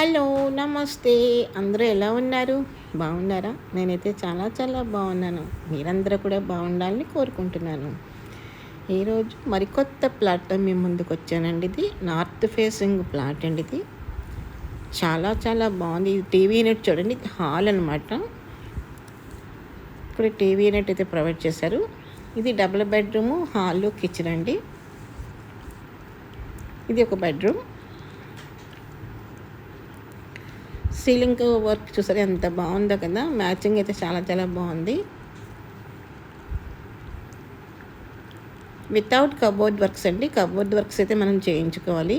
Hello, నమస్తే. అందరూ ఎలా ఉన్నారు? బాగున్నారా? నేనైతే చాలా చాలా బాగున్నాను. మీరందరూ కూడా బాగుండాలని కోరుకుంటున్నాను. ఈరోజు మరికొత్త ప్లాట్‌తో మీ ముందుకొచ్చానండి. ఇది నార్త్ ఫేసింగ్ ప్లాట్ అండి ఇది. చాలా చాలా బాగుంది. ఇది టీవీ యూనిట్ చూడండి. ఇది హాల్ అనమాట. ఇక్కడ టీవీ యూనిట్ అయితే ప్రొవైడ్ చేశారు. ఇది డబుల్ బెడ్రూము, హాలు, కిచెన్ అండి. ఇది ఒక బెడ్రూమ్. సీలింగ్ వర్క్ చూసారు ఎంత బాగుందో కదా. మ్యాచింగ్ అయితే చాలా చాలా బాగుంది. వితౌట్ కబోర్డ్ వర్క్స్ అండి. కబోర్డ్ వర్క్స్ అయితే మనం చేయించుకోవాలి.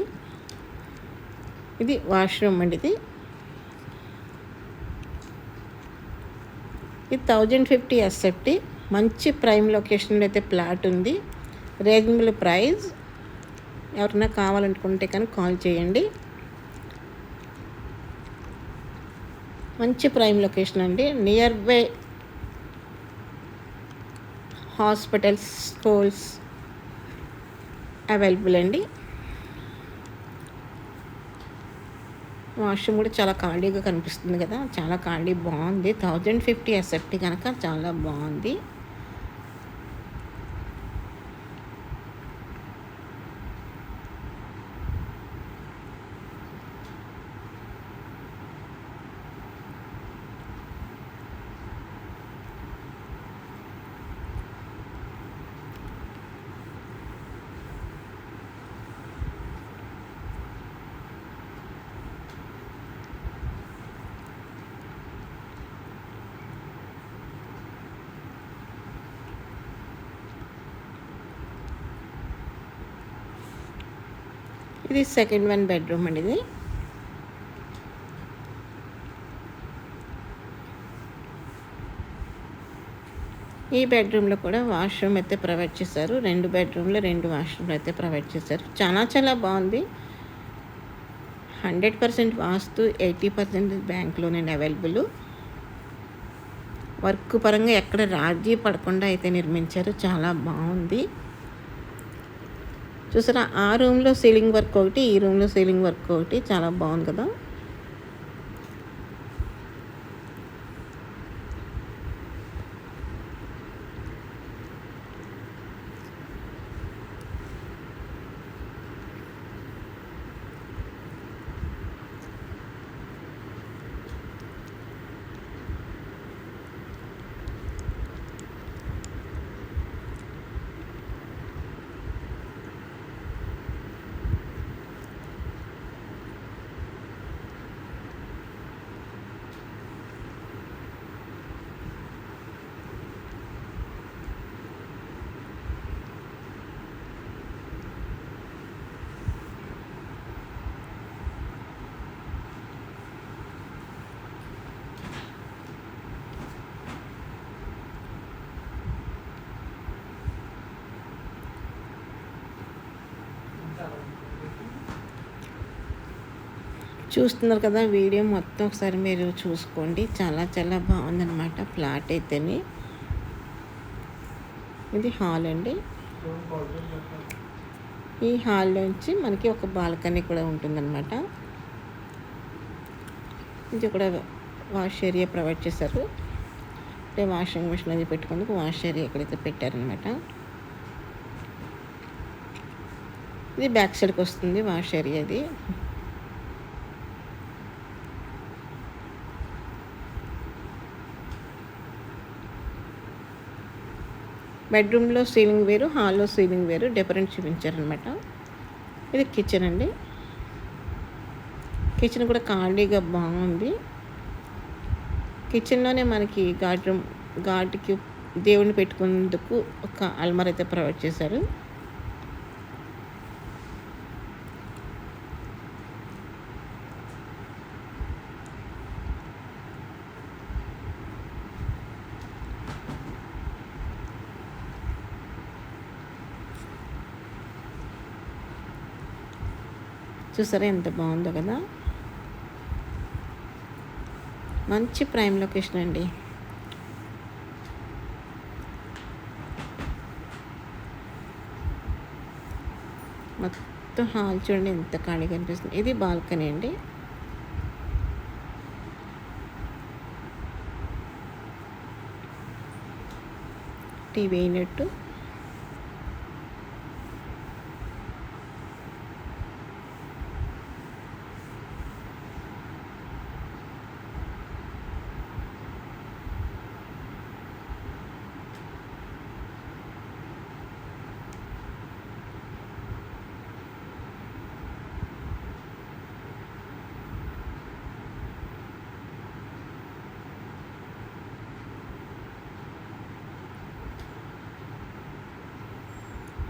ఇది వాష్రూమ్ అండి. ఇది 1050 ఎస్ఎఫ్టీ. మంచి ప్రైమ్ లొకేషన్లో అయితే ప్లాట్ ఉంది. Reasonable price. ఎవరైనా కావాలనుకుంటే కనుక కాల్ చేయండి. మంచి ప్రైమ్ లొకేషన్ అండి. Near by hospitals, schools available అండి. వాష్రూమ్ కూడా చాలా ఖాళీగా కనిపిస్తుంది కదా. చాలా ఖాళీ, బాగుంది. 1050 ఎస్ఎఫ్టీ కనుక చాలా బాగుంది. ఇది సెకండ్ వన్ బెడ్రూమ్ అండి. ఇది ఈ బెడ్రూమ్లో కూడా వాష్రూమ్ అయితే ప్రొవైడ్ చేశారు. 2 బెడ్రూమ్లో 2 వాష్రూమ్లు అయితే ప్రొవైడ్ చేశారు. చాలా చాలా బాగుంది. 100% వాస్తు, 80% bank loan and available. Work పరంగా ఎక్కడ రాజీ పడకుండా అయితే నిర్మించారు. చాలా బాగుంది. చూసారా, ఆ రూమ్లో సీలింగ్ వర్క్ ఒకటి, ఈ రూమ్లో సీలింగ్ వర్క్ ఒకటి. చాలా బాగుంది కదా. చూస్తున్నారు కదా, వీడియో మొత్తం ఒకసారి మీరు చూసుకోండి. చాలా చాలా బాగుందన్నమాట ప్లాట్ అయితేనే. ఇది హాల్ అండి. ఈ హాల్లోంచి మనకి ఒక బాల్కనీ కూడా ఉంటుందన్నమాట. ఇది కూడా వాష్ ఏరియా ప్రొవైడ్ చేశారు. అంటే వాషింగ్ మిషన్ అది పెట్టుకుందుకు వాష్ ఏరియా ఎక్కడైతే పెట్టారనమాట. ఇది బ్యాక్ సైడ్కి వస్తుంది వాష్ ఏరియా. ఇది బెడ్రూమ్లో సీలింగ్ వేరు, హాల్లో సీలింగ్ వేరు, డిఫరెంట్ చూపించారనమాట. ఇది కిచెన్ అండి. కిచెన్ కూడా ఖాళీగా బాగుంది. కిచెన్లోనే మనకి గార్డ్కి దేవుడిని పెట్టుకునేందుకు ఒక అల్మార్ అయితే ప్రొవైడ్ చేశారు. చూసారా ఎంత బాగుందో కదా. మంచి ప్రైమ్ లొకేషన్ అండి. మొత్తం హాల్ చూడండి ఎంత ఖాళీగా కనిపిస్తుంది. ఇది బాల్కనీ అండి. టీ వేయినట్టు.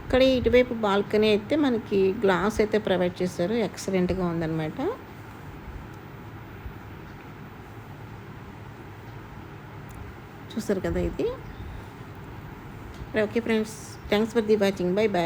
ఇక్కడ ఇటువైపు బాల్కనీ అయితే మనకి గ్లాస్ అయితే ప్రొవైడ్ చేశారు. ఎక్సలెంట్‌గా ఉందనమాట. చూసారు కదా ఇది. Okay friends, thanks for the watching. By by.